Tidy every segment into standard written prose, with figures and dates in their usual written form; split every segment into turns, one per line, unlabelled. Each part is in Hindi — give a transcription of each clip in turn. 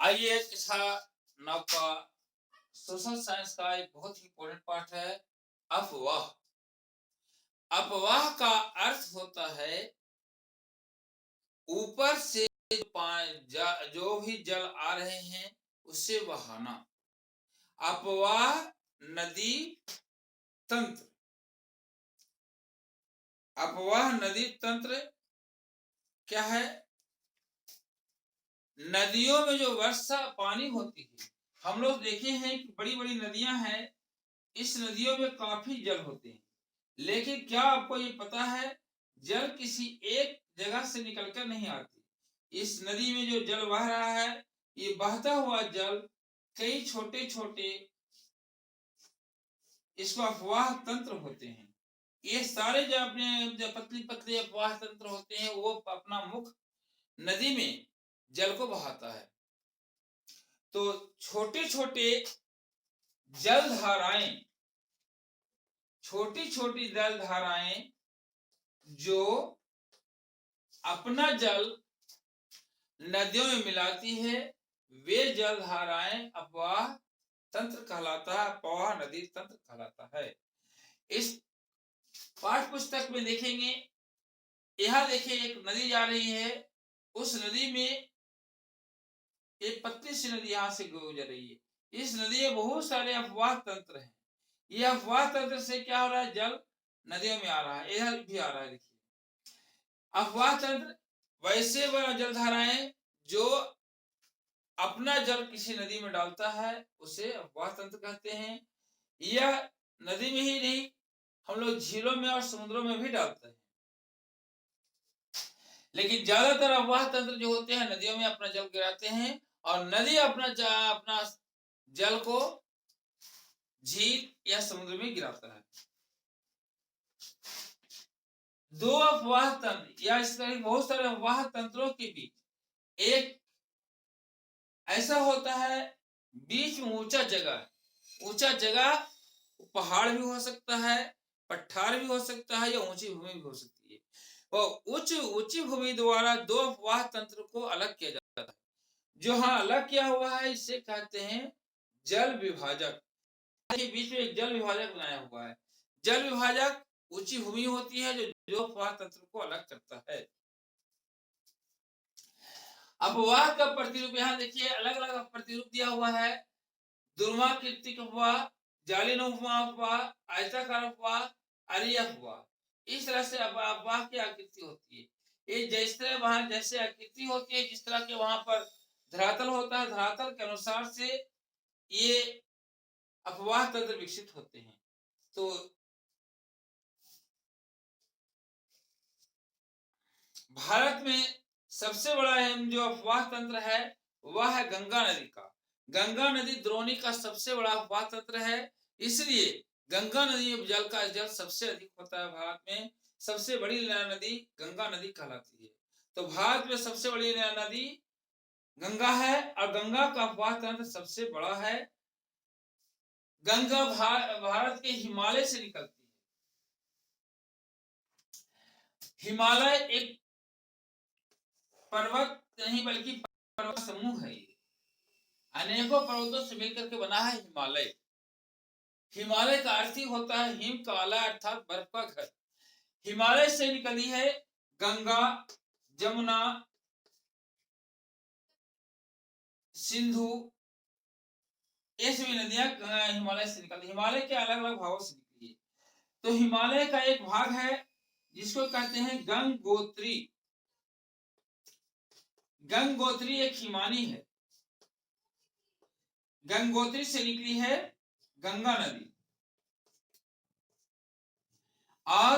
आइए किस्सा नाव का सोशल साइंस का एक बहुत ही इम्पोर्टेंट पार्ट है अफवाह। अफवाह का अर्थ होता है ऊपर से जो भी जल आ रहे हैं उससे बहाना। अफवाह नदी तंत्र, अफवाह नदी तंत्र क्या है? नदियों में जो वर्षा पानी होती है, हम लोग देखे हैं कि बड़ी बड़ी नदियां हैं, इस नदियों में काफी जल होते हैं, लेकिन क्या आपको ये पता है जल किसी एक जगह से निकलकर नहीं आती। इस नदी में जो जल बह रहा है, ये बहता हुआ जल कई छोटे छोटे इसको अफवाह तंत्र होते हैं। ये सारे जो अपने जो पतली पतली अफवाह तंत्र होते हैं वो अपना मुख नदी में जल को बहाता है। तो छोटे छोटे जल धाराएं, छोटी छोटी जल धाराएं जो अपना जल नदियों में मिलाती है, वे जल धाराएं अफवाह तंत्र कहलाता है, अफवाह नदी तंत्र कहलाता है। इस पाठ्य पुस्तक में देखेंगे, यहां देखिए एक नदी जा रही है, उस नदी में एक पतली सी नदी यहां से गुजर रही है। इस नदी में बहुत सारे अफवाह तंत्र हैं। ये अफवाह तंत्र से क्या हो रहा है, जल नदियों में आ रहा है, इधर भी आ रहा है। देखिए अफवाह तंत्र वैसे वह जलधाराएं जो अपना जल किसी नदी में डालता है उसे अफवाह तंत्र कहते हैं। यह नदी में ही नहीं, हम लोग झीलों में और समुद्रों में भी डालते हैं, लेकिन ज्यादातर अफवाह तंत्र जो होते हैं नदियों में अपना जल गिराते हैं और नदी अपना जल को झील या समुद्र में गिराता है। दो अफवाह तंत्र या इस तरह बहुत सारे अफवाह तंत्रों के बीच एक ऐसा होता है, बीच में ऊंचा जगह पहाड़ भी हो सकता है, पठार भी हो सकता है या ऊंची भूमि भी हो सकती है। और ऊंची भूमि द्वारा दो अफवाह तंत्र को अलग किया जाता है। जो हाँ अलग किया हुआ है इसे कहते हैं जल विभाजक। बीच में एक जल विभाजक बनाया हुआ है। जल विभाजक ऊंची भूमि होती है जो अफवाह तंत्र को अलग करता है। अफवाह का प्रतिरूप यहाँ देखिए अलग अलग प्रतिरूप दिया हुआ है। दुर्माकृतिक अफवाह, जालीनुमा अफवाह, आयताकार अफवाह, अरिय अफवाह। इस तरह से अफवाह की आकृति होती है। ये जिस तरह वहां जैसे आकृति होती है, जिस तरह के वहां पर धरातल होता है, धरातल के अनुसार से ये अफवाह तंत्र विकसित होते हैं। तो भारत में सबसे बड़ा जो अफवाह तंत्र है वह है गंगा नदी का। गंगा नदी द्रोणी का सबसे बड़ा अफवाह तंत्र है, इसलिए गंगा नदी में जल का जल सबसे अधिक होता है। भारत में सबसे बड़ी नदी गंगा नदी कहलाती है। तो भारत में सबसे बड़ी नदी गंगा है और गंगा का अफवाह तंत्र सबसे बड़ा है। गंगा भारत के हिमालय से निकलती है। हिमालय एक पर्वत नहीं बल्कि पर्वत समूह है। ये अनेकों पर्वतों से मिलकर के बना है हिमालय। हिमालय का अर्थ ही होता है हिम काला अर्थात बर्फ का घर। हिमालय से निकली है गंगा, जमुना, सिंधु, ये सभी नदियां हिमालय से निकलती। हिमालय के अलग अलग भागों से निकली है। तो हिमालय का एक भाग है जिसको कहते हैं गंगोत्री। गंगोत्री एक हिमानी है। गंगोत्री से निकली है गंगा नदी। और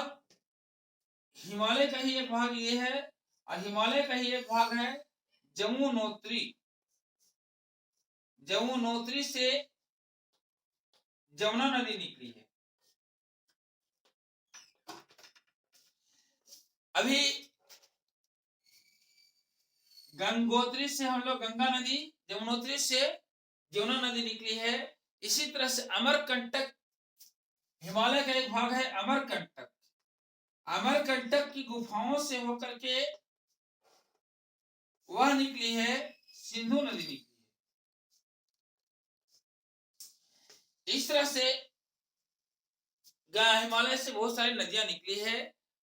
हिमालय का ही एक भाग ये है और हिमालय का ही एक भाग है जमुनोत्री। जमुनोत्री से जमुना नदी निकली है। अभी गंगोत्री से हम लोग गंगा नदी, जमुनोत्री से जमुना नदी निकली है। इसी तरह से अमरकंटक हिमालय का एक भाग है। अमरकंटक, अमरकंटक की गुफाओं से होकर के वह निकली है सिंधु नदी निकली है। इस तरह से हिमालय से बहुत सारी नदियां निकली है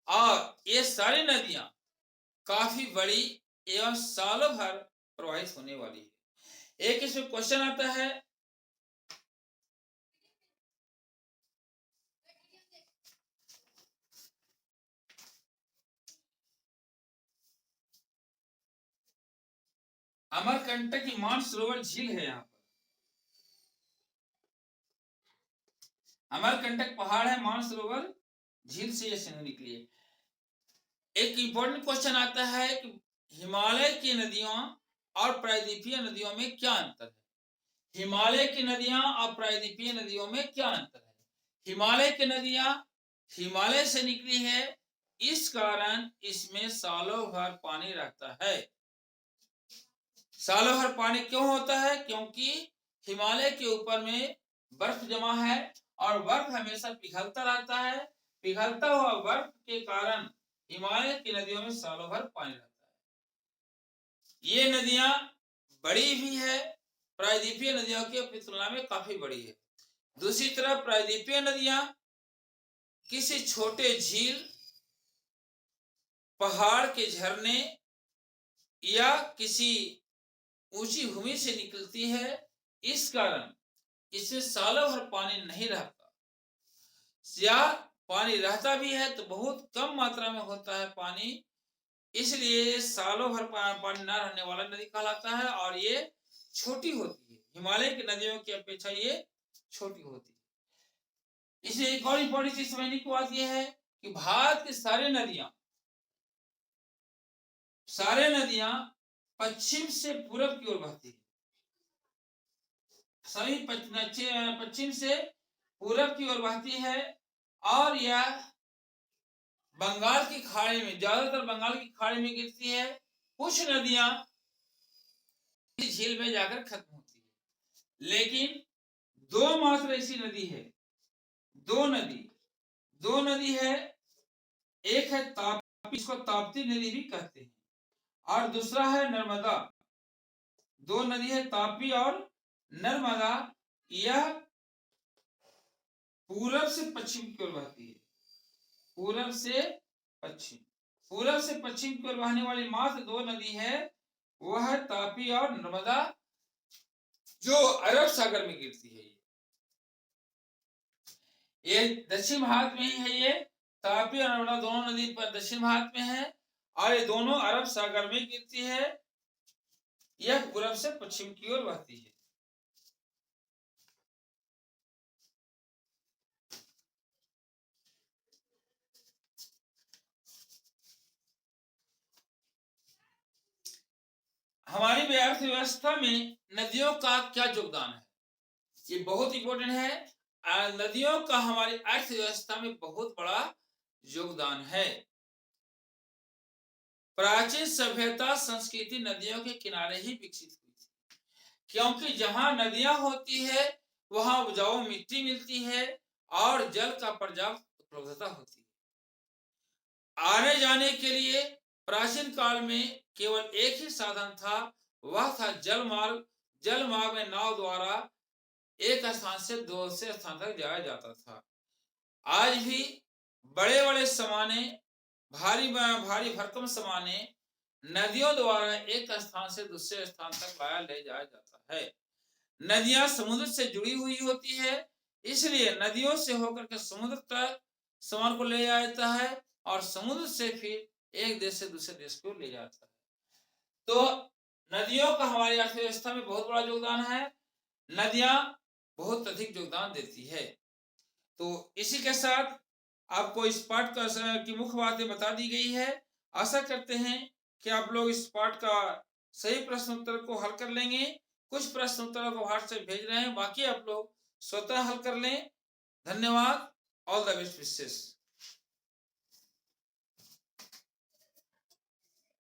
और ये सारी नदियां काफी बड़ी एवं सालों भर प्रवाहित होने वाली है। एक इसमें क्वेश्चन आता है, अमरकंटक की मानसरोवर झील है। यहाँ पर अमरकंटक पहाड़ है, मानसरोवर झील से ये निकली है। एक इंपॉर्टेंट क्वेश्चन आता है कि हिमालय की नदियों और प्रायद्वीपीय नदियों में क्या अंतर है। हिमालय की नदियां और प्रायद्वीपीय नदियों में क्या अंतर है। हिमालय की नदियां हिमालय से निकली है, इस कारण इसमें सालों भर पानी रहता है। सालों भर पानी क्यों होता है? क्योंकि हिमालय के ऊपर में बर्फ जमा है और बर्फ हमेशा पिघलता रहता है। पिघलता हुआ बर्फ के कारण हिमालय की नदियों में सालों भर पानी रहता है। ये नदियां बड़ी भी है, प्रायद्वीपीय नदियों की तुलना में काफी बड़ी है। दूसरी तरफ प्रायद्वीपीय नदियां किसी छोटे झील, पहाड़ के झरने या किसी ऊंची भूमि से निकलती है, इस कारण इसमें सालों भर पानी नहीं रहता, या पानी रहता भी है तो बहुत कम मात्रा में होता है पानी, इसलिए सालों भर पानी ना रहने वाला नदी कहलाता है और ये छोटी होती है। हिमालय की नदियों की अपेक्षा ये छोटी होती है। इसलिए एक और इंपॉर्टेंट चीज समझने की बात यह है कि भारत की सारे नदियां पश्चिम से पूरब की ओर बहती है। सभी पश्चिम से पूरब की ओर बहती है और यह बंगाल की खाड़ी में, ज्यादातर बंगाल की खाड़ी में गिरती है। कुछ नदियां झील में जाकर खत्म होती है, लेकिन दो मात्र ऐसी नदी है, दो नदी है। एक है ताप्ती, इसको ताप्ती नदी भी कहते हैं, और दूसरा है नर्मदा। दो नदी है, तापी और नर्मदा। यह पूरब से पश्चिम की ओर बहती है, पूरब से पश्चिम की ओर बहने वाली मात्र दो नदी है, वह है तापी और नर्मदा, जो अरब सागर में गिरती है। ये दक्षिण भारत में ही है। ये तापी और नर्मदा दोनों नदी पर दक्षिण भारत में है और ये दोनों अरब सागर में गिरती है। यह पूरब से पश्चिम की ओर बहती है। हमारी अर्थव्यवस्था में नदियों का क्या योगदान है, ये बहुत इंपॉर्टेंट है। नदियों का हमारी अर्थव्यवस्था में बहुत बड़ा योगदान है। प्राचीन सभ्यता संस्कृति नदियों के किनारे ही विकसित हुई थी, क्योंकि जहां नदियां होती है वहां उपजाऊ मिट्टी मिलती है और जल का पर्याप्त उपलब्धता होती है। आने जाने के लिए प्राचीन काल में केवल एक ही साधन था, वह था जलमार्ग। जलमार्ग में नाव द्वारा एक स्थान से दूसरे स्थान तक जाया जाता था। आज भी बड़े बड़े समाने, भारी भारी भरकम समाने नदियों द्वारा एक स्थान से दूसरे स्थान तक ले जाया जाता है। नदियां समुद्र से जुड़ी हुई होती है, इसलिए नदियों से होकर के समुद्र तक सामान को ले जाया जाता है और समुद्र से फिर एक देश से दूसरे देश को ले जाता है। तो नदियों का हमारी अर्थव्यवस्था में बहुत बड़ा योगदान है। नदियां बहुत अधिक योगदान देती है। तो इसी के साथ आपको इस पाठ की मुख्य बातें बता दी गई है। आशा करते हैं कि आप लोग इस पाठ का सही प्रश्न उत्तर को हल कर लेंगे। कुछ प्रश्न उत्तरों को व्हाट्सएप भेज रहे हैं, बाकी आप लोग स्वतः हल कर लें। धन्यवाद। All the best wishes.